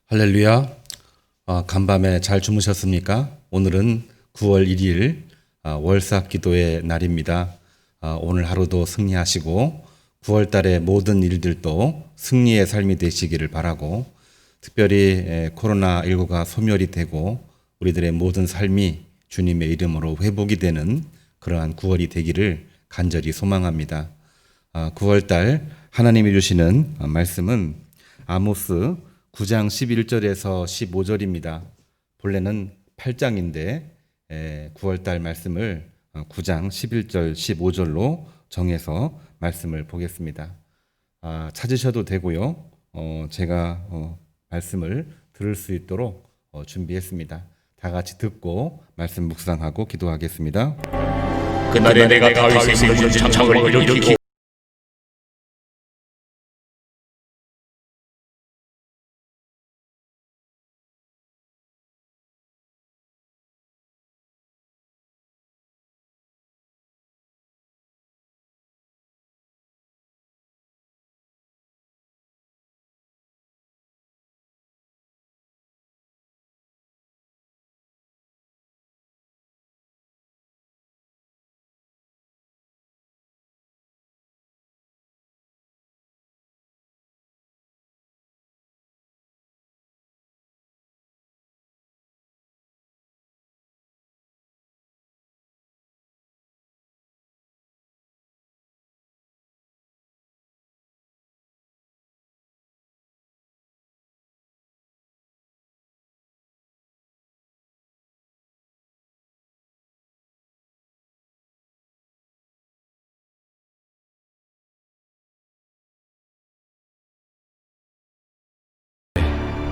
할렐루야. 간밤에 잘 주무셨습니까? 오늘은 9월 1일 월삭 기도의 날입니다. 오늘 하루도 승리하시고 9월 달의 모든 일들도 승리의 삶이 되시기를 바라고, 특별히 코로나19가 소멸이 되고 우리들의 모든 삶이 주님의 이름으로 회복이 되는 그러한 9월이 되기를 간절히 소망합니다. 9월 달 하나님이 주시는 말씀은 아모스 9장 11절에서 15절입니다. 본래는 8장인데 9월달 말씀을 9장 11절 15절로 정해서 말씀을 보겠습니다. 찾으셔도 되고요. 제가 말씀을 들을 수 있도록 준비했습니다. 다 같이 듣고 말씀 묵상하고 기도하겠습니다. 그날에 내가 다윗의 무너진 장막을 일으키고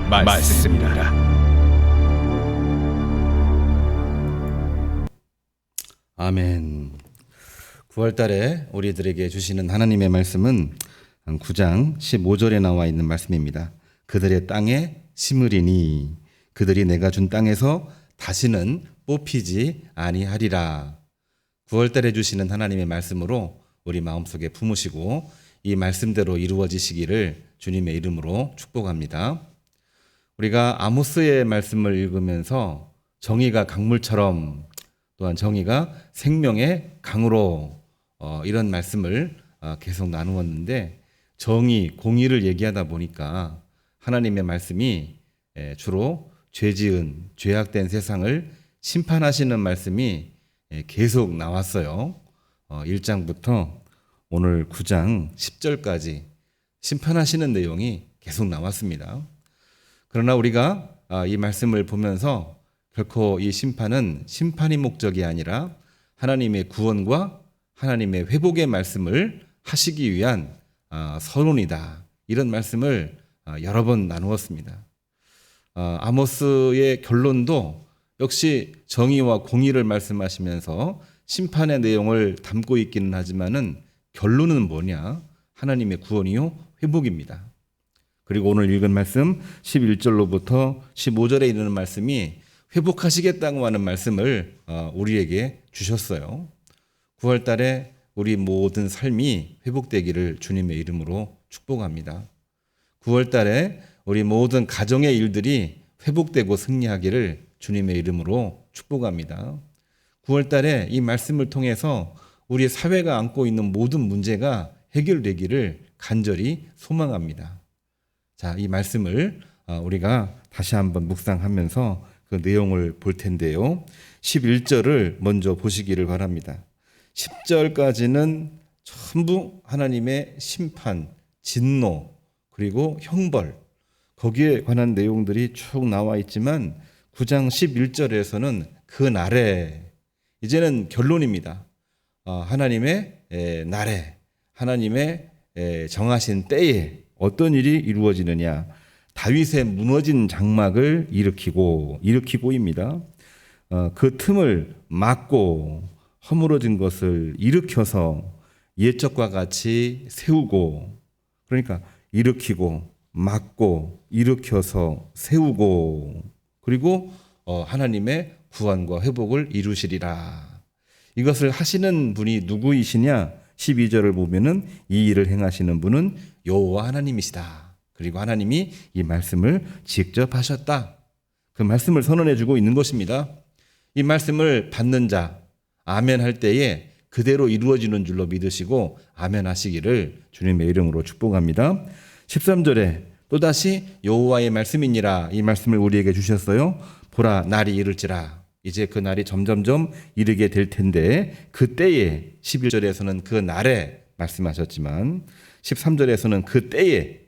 말씀이라. 아멘. 9월 달에 우리들에게 주시는 하나님의 말씀은 9장 15절에 나와 있는 말씀입니다. 그들의 땅에 심으리니 그들이 내가 준 땅에서 다시는 뽑히지 아니하리라. 9월 달에 주시는 하나님의 말씀으로 우리 마음속에 품으시고 이 말씀대로 이루어지시기를 주님의 이름으로 축복합니다. 우리가 아모스의 말씀을 읽으면서 정의가 강물처럼, 또한 정의가 생명의 강으로 이런 말씀을 계속 나누었는데, 정의, 공의를 얘기하다 보니까 하나님의 말씀이 주로 죄지은, 죄악된 세상을 심판하시는 말씀이 계속 나왔어요. 1장부터 오늘 9장 10절까지 심판하시는 내용이 계속 나왔습니다. 그러나 우리가 이 말씀을 보면서 결코 이 심판은 심판이 목적이 아니라 하나님의 구원과 하나님의 회복의 말씀을 하시기 위한 서론이다, 이런 말씀을 여러 번 나누었습니다. 아모스의 결론도 역시 정의와 공의를 말씀하시면서 심판의 내용을 담고 있기는 하지만은 결론은 뭐냐? 하나님의 구원이요 회복입니다. 그리고 오늘 읽은 말씀 11절로부터 15절에 이르는 말씀이 회복하시겠다고 하는 말씀을 우리에게 주셨어요. 9월 달에 우리 모든 삶이 회복되기를 주님의 이름으로 축복합니다. 9월 달에 우리 모든 가정의 일들이 회복되고 승리하기를 주님의 이름으로 축복합니다. 9월 달에 이 말씀을 통해서 우리 사회가 안고 있는 모든 문제가 해결되기를 간절히 소망합니다. 자, 이 말씀을 우리가 다시 한번 묵상하면서 그 내용을 볼 텐데요. 11절을 먼저 보시기를 바랍니다. 10절까지는 전부 하나님의 심판, 진노, 그리고 형벌, 거기에 관한 내용들이 쭉 나와 있지만 9장 11절에서는 그 날에, 이제는 결론입니다. 하나님의 날에, 하나님의 정하신 때에 어떤 일이 이루어지느냐? 다윗의 무너진 장막을 일으키고입니다. 그 틈을 막고 허물어진 것을 일으켜서 옛적과 같이 세우고, 그러니까 일으키고 막고 일으켜서 세우고, 그리고 하나님의 구원과 회복을 이루시리라. 이것을 하시는 분이 누구이시냐? 12절을 보면은 이 일을 행하시는 분은 여호와 하나님이시다, 그리고 하나님이 이 말씀을 직접 하셨다. 그 말씀을 선언해주고 있는 것입니다. 이 말씀을 받는 자, 아멘 할 때에 그대로 이루어지는 줄로 믿으시고 아멘 하시기를 주님의 이름으로 축복합니다. 13절에 또다시 여호와의 말씀이니라, 이 말씀을 우리에게 주셨어요. 보라, 날이 이를지라. 이제 그 날이 점점점 이르게 될 텐데, 그때에, 11절에서는 그 날에 말씀하셨지만 13절에서는 그때에,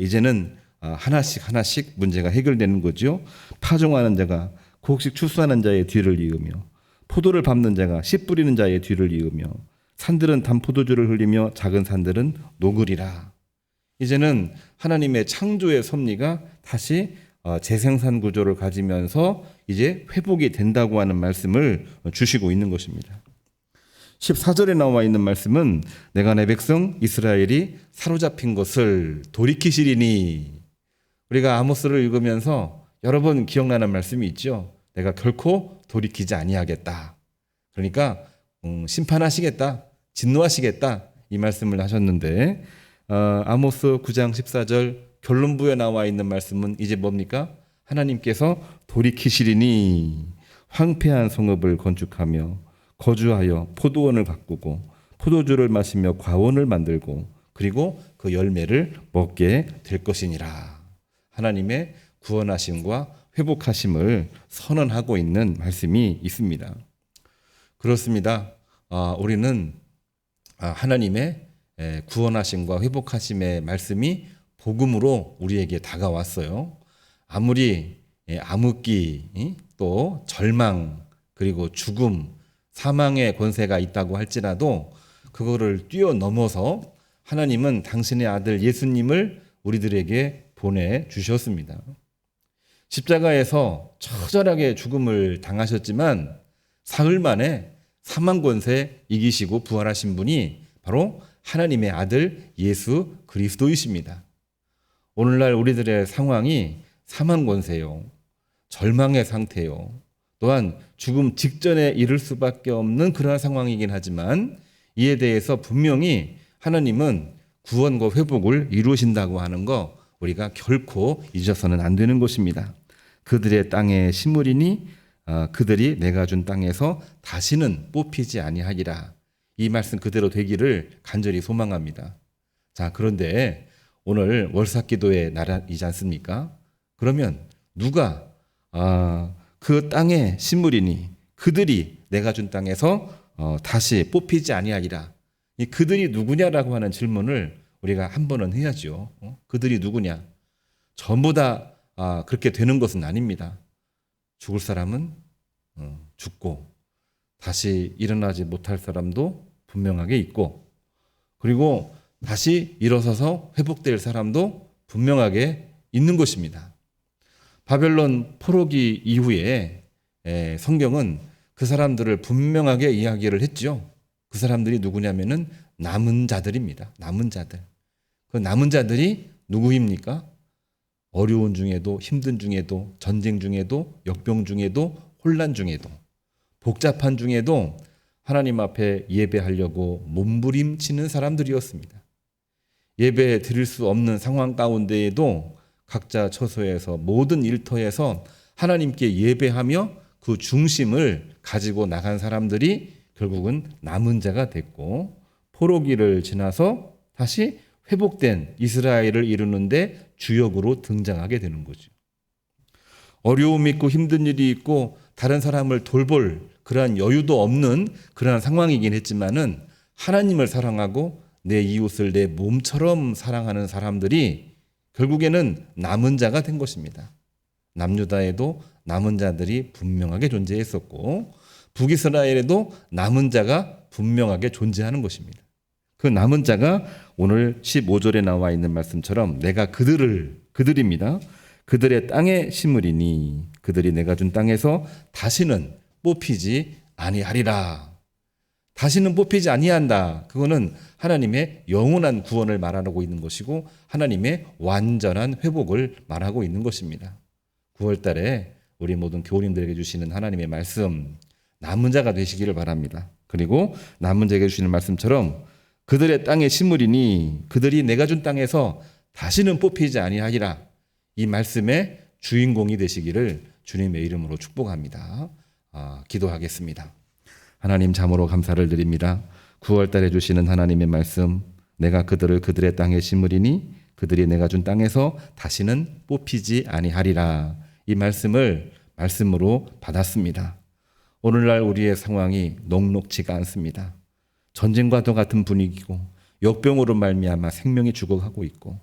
이제는 하나씩 문제가 해결되는 거죠. 파종하는 자가 곡식 추수하는 자의 뒤를 이으며, 포도를 밟는 자가 씨 뿌리는 자의 뒤를 이으며, 산들은 단포도주를 흘리며 작은 산들은 녹으리라. 이제는 하나님의 창조의 섭리가 다시 재생산 구조를 가지면서 이제 회복이 된다고 하는 말씀을 주시고 있는 것입니다. 14절에 나와 있는 말씀은 내가 내 백성 이스라엘이 사로잡힌 것을 돌이키시리니, 우리가 아모스를 읽으면서 여러 번 기억나는 말씀이 있죠. 내가 결코 돌이키지 아니하겠다. 그러니까 심판하시겠다, 진노하시겠다, 이 말씀을 하셨는데, 아모스 9장 14절 결론부에 나와 있는 말씀은 이제 뭡니까? 하나님께서 돌이키시리니 황폐한 성읍을 건축하며 거주하여 포도원을 가꾸고 포도주를 마시며 과원을 만들고 그리고 그 열매를 먹게 될 것이니라. 하나님의 구원하심과 회복하심을 선언하고 있는 말씀이 있습니다. 그렇습니다. 우리는 하나님의 구원하심과 회복하심의 말씀이 복음으로 우리에게 다가왔어요. 아무리 암흑기, 또 절망, 그리고 죽음, 사망의 권세가 있다고 할지라도 그거를 뛰어넘어서 하나님은 당신의 아들 예수님을 우리들에게 보내주셨습니다. 십자가에서 처절하게 죽음을 당하셨지만 사흘 만에 사망 권세 이기시고 부활하신 분이 바로 하나님의 아들 예수 그리스도이십니다. 오늘날 우리들의 상황이 사망 권세요, 절망의 상태요, 또한 죽음 직전에 이를 수밖에 없는 그러한 상황이긴 하지만 이에 대해서 분명히 하나님은 구원과 회복을 이루신다고 하는 거 우리가 결코 잊어서는 안 되는 것입니다. 그들의 땅에 심으리니 그들이 내가 준 땅에서 다시는 뽑히지 아니하리라. 이 말씀 그대로 되기를 간절히 소망합니다. 자, 그런데 오늘 월삭기도의 날이지 않습니까? 그러면 누가 그 땅에 심으리니 그들이 내가 준 땅에서 다시 뽑히지 아니하리라. 이 그들이 누구냐라고 하는 질문을 우리가 한 번은 해야죠. 그들이 누구냐? 전부 다 그렇게 되는 것은 아닙니다. 죽을 사람은 죽고 다시 일어나지 못할 사람도 분명하게 있고, 그리고 다시 일어서서 회복될 사람도 분명하게 있는 것입니다. 바벨론 포로기 이후에 성경은 그 사람들을 분명하게 이야기를 했죠. 그 사람들이 누구냐면은 남은 자들입니다. 남은 자들. 그 남은 자들이 누구입니까? 어려운 중에도, 힘든 중에도, 전쟁 중에도, 역병 중에도, 혼란 중에도, 복잡한 중에도 하나님 앞에 예배하려고 몸부림치는 사람들이었습니다. 예배 드릴 수 없는 상황 가운데에도 각자 처소에서 모든 일터에서 하나님께 예배하며 그 중심을 가지고 나간 사람들이 결국은 남은 자가 됐고, 포로기를 지나서 다시 회복된 이스라엘을 이루는데 주역으로 등장하게 되는 거죠. 어려움이 있고 힘든 일이 있고 다른 사람을 돌볼 그러한 여유도 없는 그러한 상황이긴 했지만은 하나님을 사랑하고 내 이웃을 내 몸처럼 사랑하는 사람들이 결국에는 남은 자가 된 것입니다. 남유다에도 남은 자들이 분명하게 존재했었고 북이스라엘에도 남은 자가 분명하게 존재하는 것입니다. 그 남은 자가 오늘 15절에 나와 있는 말씀처럼 내가 그들입니다. 그들의 땅에 심으리니 그들이 내가 준 땅에서 다시는 뽑히지 아니하리라. 다시는 뽑히지 아니한다. 그거는 하나님의 영원한 구원을 말하고 있는 것이고 하나님의 완전한 회복을 말하고 있는 것입니다. 9월 달에 우리 모든 교우님들에게 주시는 하나님의 말씀, 남은 자가 되시기를 바랍니다. 그리고 남은 자에게 주시는 말씀처럼 그들의 땅에 심으리니 그들이 내가 준 땅에서 다시는 뽑히지 아니하리라. 이 말씀의 주인공이 되시기를 주님의 이름으로 축복합니다. 기도하겠습니다. 하나님, 참으로 감사를 드립니다. 9월 달에 주시는 하나님의 말씀, 내가 그들을 그들의 땅에 심으리니 그들이 내가 준 땅에서 다시는 뽑히지 아니하리라. 이 말씀을 말씀으로 받았습니다. 오늘날 우리의 상황이 녹록지가 않습니다. 전쟁과도 같은 분위기고 역병으로 말미암아 생명이 죽어가고 있고,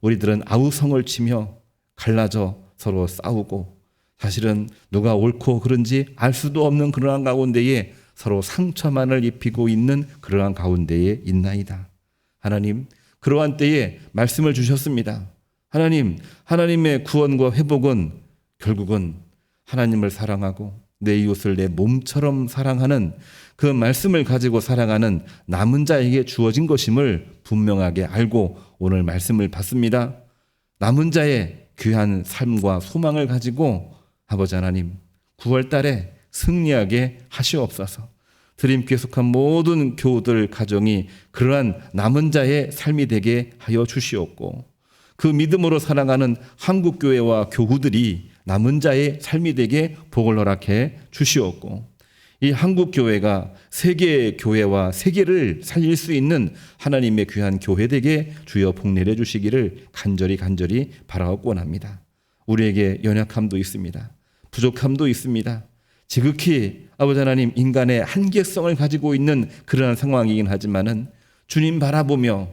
우리들은 아우성을 치며 갈라져 서로 싸우고, 사실은 누가 옳고 그른지 알 수도 없는 그러한 가운데에 서로 상처만을 입히고 있는 그러한 가운데에 있나이다. 하나님, 그러한 때에 말씀을 주셨습니다. 하나님, 하나님의 구원과 회복은 결국은 하나님을 사랑하고 내 이웃을 내 몸처럼 사랑하는 그 말씀을 가지고 살아가는 남은 자에게 주어진 것임을 분명하게 알고 오늘 말씀을 받습니다. 남은 자의 귀한 삶과 소망을 가지고 아버지 하나님, 9월 달에 승리하게 하시옵소서. 드림교회 속한 모든 교우들 가정이 그러한 남은 자의 삶이 되게 하여 주시옵고, 그 믿음으로 살아가는 한국교회와 교우들이 남은 자의 삶이 되게 복을 허락해 주시옵고, 이 한국교회가 세계의 교회와 세계를 살릴 수 있는 하나님의 귀한 교회 되게 주여 복 내려 주시기를 간절히 바라옵고 원합니다. 우리에게 연약함도 있습니다. 부족함도 있습니다. 지극히 아버지 하나님, 인간의 한계성을 가지고 있는 그러한 상황이긴 하지만은 주님 바라보며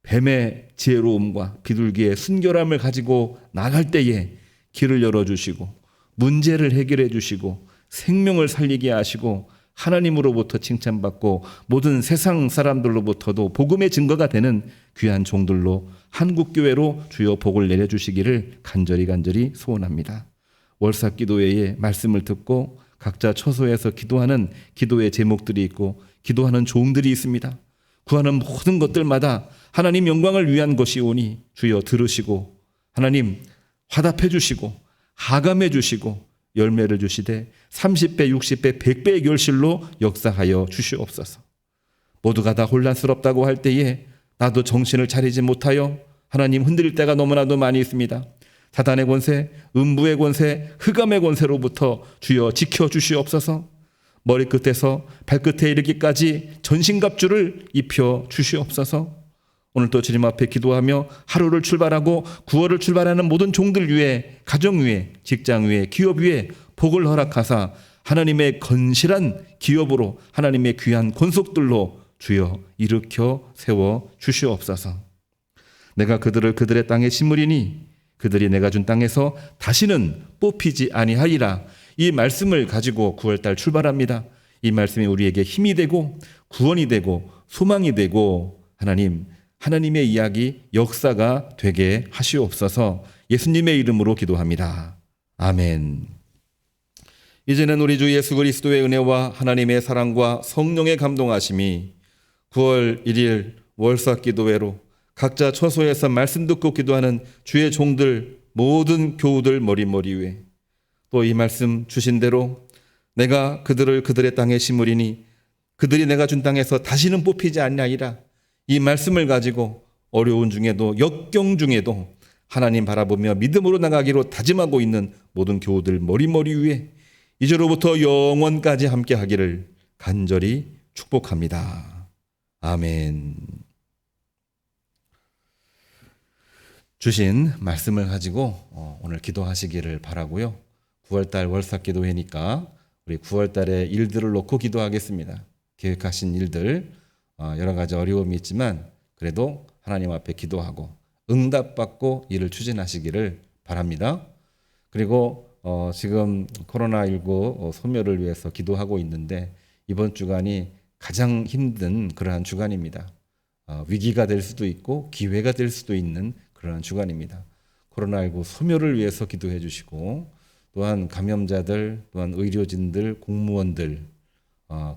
뱀의 지혜로움과 비둘기의 순결함을 가지고 나갈 때에 길을 열어주시고 문제를 해결해 주시고 생명을 살리게 하시고 하나님으로부터 칭찬받고 모든 세상 사람들로부터도 복음의 증거가 되는 귀한 종들로 한국교회로 주여 복을 내려주시기를 간절히 소원합니다. 월삭기도회의 말씀을 듣고 각자 처소에서 기도하는 기도의 제목들이 있고 기도하는 종들이 있습니다. 구하는 모든 것들마다 하나님 영광을 위한 것이오니 주여 들으시고 하나님 화답해 주시고 하감해 주시고 열매를 주시되 30배, 60배, 100배의 결실로 역사하여 주시옵소서. 모두가 다 혼란스럽다고 할 때에 나도 정신을 차리지 못하여 하나님 흔들릴 때가 너무나도 많이 있습니다. 사단의 권세, 음부의 권세, 흑암의 권세로부터 주여 지켜주시옵소서. 머리끝에서 발끝에 이르기까지 전신갑주를 입혀 주시옵소서. 오늘도 주님 앞에 기도하며 하루를 출발하고 9월을 출발하는 모든 종들 위에, 가정 위에, 직장 위에, 기업 위에 복을 허락하사 하나님의 건실한 기업으로 하나님의 귀한 권속들로 주여 일으켜 세워 주시옵소서. 내가 그들을 그들의 땅에 심으리니 그들이 내가 준 땅에서 다시는 뽑히지 아니하리라. 이 말씀을 가지고 9월달 출발합니다. 이 말씀이 우리에게 힘이 되고 구원이 되고 소망이 되고 하나님의 이야기, 역사가 되게 하시옵소서. 예수님의 이름으로 기도합니다. 아멘. 이제는 우리 주 예수 그리스도의 은혜와 하나님의 사랑과 성령의 감동하심이 9월 1일 월삭기도회로 각자 처소에서 말씀 듣고 기도하는 주의 종들 모든 교우들 머리 위에, 또 이 말씀 주신 대로 내가 그들을 그들의 땅에 심으리니 그들이 내가 준 땅에서 다시는 뽑히지 아니하리라. 이 말씀을 가지고 어려운 중에도 역경 중에도 하나님 바라보며 믿음으로 나가기로 다짐하고 있는 모든 교우들 머리 위에 이제로부터 영원까지 함께 하기를 간절히 축복합니다. 아멘. 주신 말씀을 가지고 오늘 기도하시기를 바라고요. 9월달 월삭기도회니까 우리 9월달에 일들을 놓고 기도하겠습니다. 계획하신 일들, 여러 가지 어려움이 있지만 그래도 하나님 앞에 기도하고 응답받고 일을 추진하시기를 바랍니다. 그리고 지금 코로나19 소멸을 위해서 기도하고 있는데 이번 주간이 가장 힘든 그러한 주간입니다. 위기가 될 수도 있고 기회가 될 수도 있는 그러한 주간입니다. 코로나19 소멸을 위해서 기도해 주시고, 또한 감염자들, 또한 의료진들, 공무원들,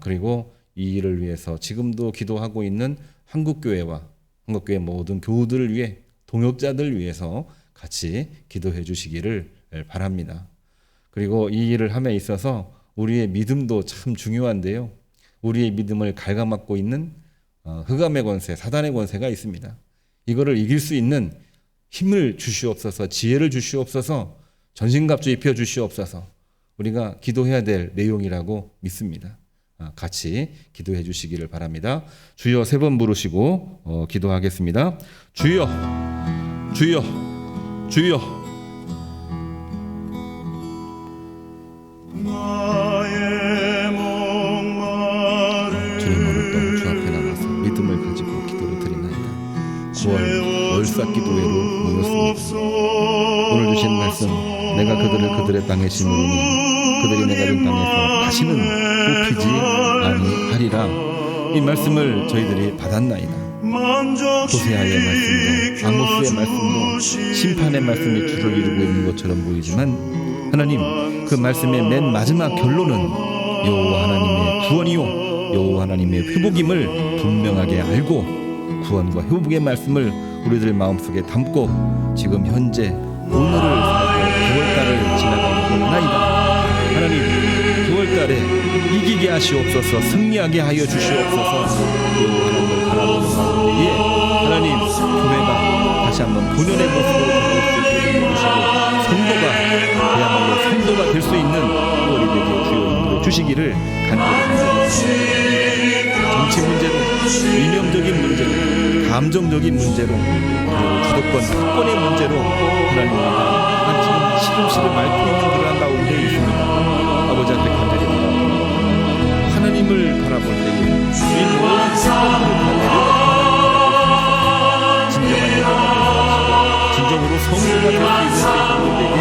그리고 이 일을 위해서 지금도 기도하고 있는 한국교회와 한국교회 모든 교우들을 위해, 동역자들 위해서 같이 기도해 주시기를 바랍니다. 그리고 이 일을 함에 있어서 우리의 믿음도 참 중요한데요. 우리의 믿음을 갉아막고 있는 흑암의 권세, 사단의 권세가 있습니다. 이거를 이길 수 있는 힘을 주시옵소서, 지혜를 주시옵소서, 전신갑주 입혀 주시옵소서. 우리가 기도해야 될 내용이라고 믿습니다. 같이 기도해 주시기를 바랍니다. 주여 3번 부르시고 기도하겠습니다. 주여, 주여, 주여. 주님, 오늘 또 주 앞에 나가서 믿음을 가지고 기도를 드리나이다. 9월 월삭기도회로 모였습니다. 오늘 주신 말씀, 내가 그들의 땅에 심으리니 그들이 내 가진 땅에서 다시는 뽑히지 아니하리라. 이 말씀을 저희들이 받았나이다. 호세아의 말씀도 아모스의 말씀도 심판의 말씀이 주를 이루고 있는 것처럼 보이지만 하나님, 그 말씀의 맨 마지막 결론은 여호와 하나님의 구원이요 여호와 하나님의 회복임을 분명하게 알고 구원과 회복의 말씀을 우리들 마음속에 담고 지금 현재 오늘을 살고 9월달을 지나가고 있나이다. 하나님, 9월달에 이기게 하시옵소서, 승리하게 하여 주시옵소서. 여호와 하나님을 바라보는 가운데에 하나님, 교회가 다시 한번 본연의 모습으로 돌아올 수 있게 해주시고 성도가 그야말로 성도가 될 수 있는 9월이 되게 주여 인도해 주시기를 간절히 정치 문제로, 이념적인 문제로, 감정적인 문제로, 그리고 주도권 특권의 문제로 하나님과 한 시름시름 앓고 있는 그러한 가운데 있습니다. 아버지 앞에 간절히 바라보고 하나님을 바라볼 때에 이 모든 사건들을 다 내려놓고 진정한 여자가 되서 진정으로 성도가 될 수 있는 세상들에게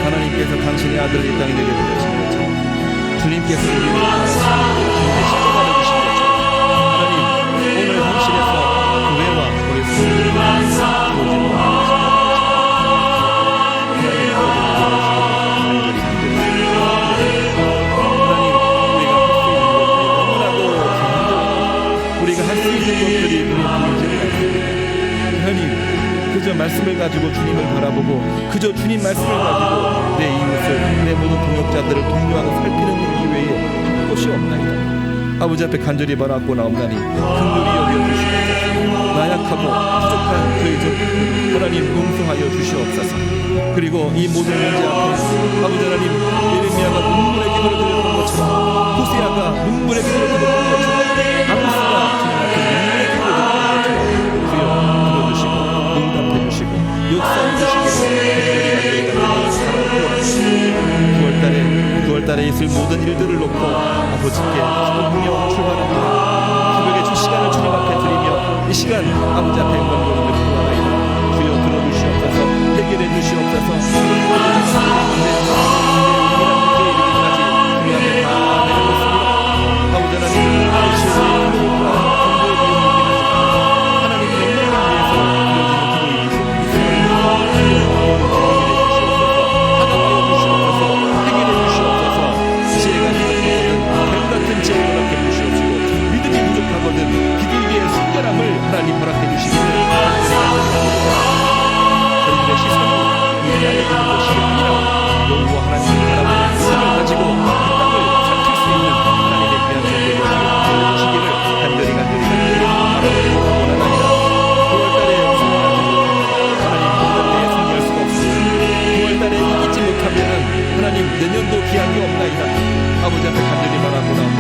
하나님께서 당신의 아들을 이 땅에 내려보내신 것처럼 주님께서 우리를 위하여 주님의 십자가를 주신 것처럼 하나님, 오늘 현실에서 교회와 우리 성도들을 우리가 할 수 있는 것들이 보이지 않습니다. 하나님, 그저 말씀을 가지고 주님을 바라보고 그저 주님 말씀을 가지고 내 이웃을, 내 모든 동역자들을 독려하고 살피는 일 이외에 할 곳이 없나이다. 아버지 앞에 간절히 바라고 나옵나니 긍휼히 여겨주시옵소서. 나약하고 부족한 저희 종 하나님 용서하여 주시옵소서. 그리고 이 모든 문제 앞에 아버지 하나님, 예레미야가 눈물의 기도를 드렸던 것처럼, 호세아가 눈물의 기도를 드렸던 것처럼, 아모스가 주님 앞에 눈물의 기도를 드렸던 것처럼 주여 들어주시고 응답해 주시고 역사해 주시기를 간절히 9월달에 있을 모든 일들을 놓고 아버지께 기도하며 출발합니다. 새벽에 주 시간을 주님 앞에 드리며 이 시간 아버지 앞에 영광 돌리며 기도하나이다. 주여 들어주시옵소서, 해결해 주시옵소서. 주님 앞에 다 내려놓습니다. 아버지 하나님, 하나님 허락해 주시기를 저희들의 시선이 이 땅에 있는 것이 아니라 여호와 하나님을 바라보는 눈을 가지고 이 땅을 살필 수 있는 하나님의 귀한 성도를 주시기를 간절히 바라보고 원하나이다. 9월달에 하나님 본전내에 승리할 수가 없습니다. 9월달에 이기지 못하면 하나님 내년도 기약이 없나이다. 아버지 앞에 간절히 바라고 나옵니다.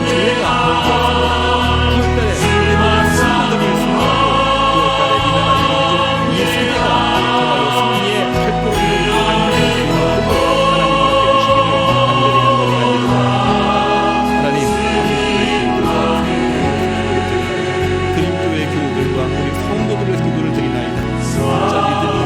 교회가 먼저 9월달에 우리 모든 성도들을 승리하고 9월달에 이 나라 이 민족 이 세계가 정말로 승리의 발걸음을 안내할 수 있는 하나님 함께 주시기를 간절히 하나님, 드림교회 교우들과 우리 성도들의 기도를 드리나이다. 진짜 믿음이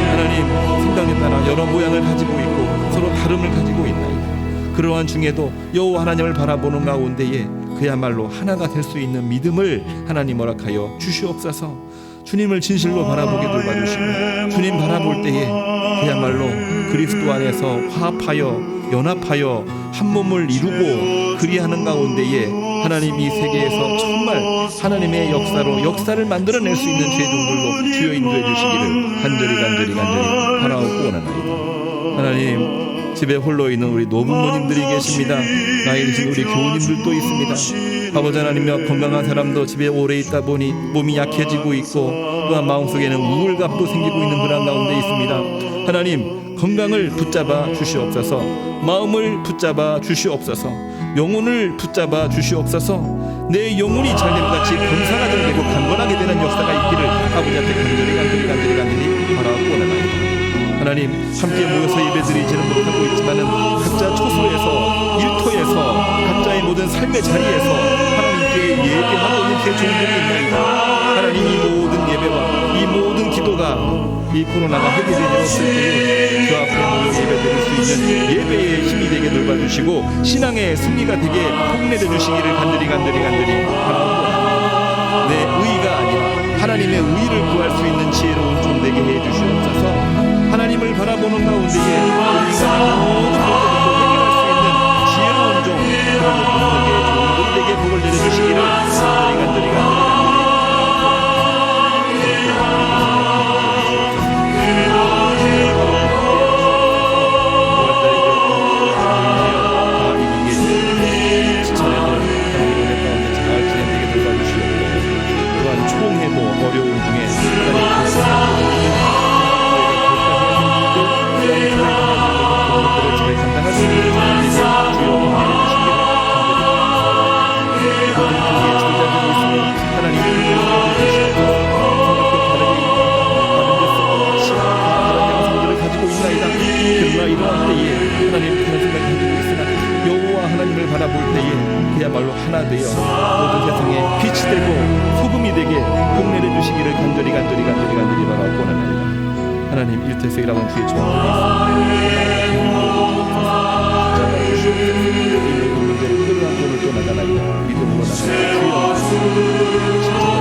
하나님 생각에 따라 여러 모양을 가지고 있고 서로 다름을 가지고 있나이다. 그러한 중에도 여호와 하나님을 바라보는 가운데에 그야말로 하나가 될 수 있는 믿음을 하나님 허락하여 주시옵소서. 주님을 진실로 바라보게 도와주시고 주님 바라볼 때에 그야말로 그리스도 안에서 화합하여 연합하여 한 몸을 이루고 그리하는 가운데에 하나님 이 세계에서 정말 하나님의 역사를 만들어낼 수 있는 죄종들로 주여 인도해 주시기를 간절히 바라옵고 원하나이다. 하나님, 집에 홀로 있는 우리 노부모님들이 계십니다. 나이 드신 우리 교우님들도 있습니다. 아버지 하나님여, 건강한 사람도 집에 오래 있다 보니 몸이 약해지고 있고 또한 마음속에는 우울감도 생기고 있는 그런 가운데 있습니다. 하나님, 건강을 붙잡아 주시옵소서. 마음을 붙잡아 주시옵소서. 영혼을 붙잡아 주시옵소서. 내 영혼이 잘됨같이 범사가 잘되고 강건하게 되는 역사가 있기를 아버지한테 간절히 바라옵고 원하나이다. 하나님, 함께 모여서 예배드리지는 못하고 있지만은 각자 초소에서 일터에서 각자의 모든 삶의 자리에서 하나님께 예배하고 있는 종들이 있나이다. 하나님, 이 모든 예배와 이 모든 기도가 이 코로나가 해결되었을 때에 그 앞에 모여 예배드릴 수 있는 예배의 힘이 되게 돌봐주시고 신앙의 승리가 되게 복내려 주시기를 간절히 바라옵고, 내 의가 아니라 하나님의 의를 구할 수 있는 지혜로운 종 되게 해주시옵소서. 하나님을 바라보는 가운데에 우리가 모든 문제들도 해결할 수 있는 지혜로운 종, 그리고 모두에게 종들에게 복을 내려주시기를 간절히 어려운 중에 하나님을 바라볼 때에 그야말로 하나 되어 모든 세상에 빛이 되고 소금이 되게 복내려 주시기를 간절히 바라옵고 원하나이다. 하나님, 일터에서 일하는 주의 종들이 있습니다. 이 문제를 끌어안고 오늘 또 나가나이다. 믿음으로 나가나이다. 주의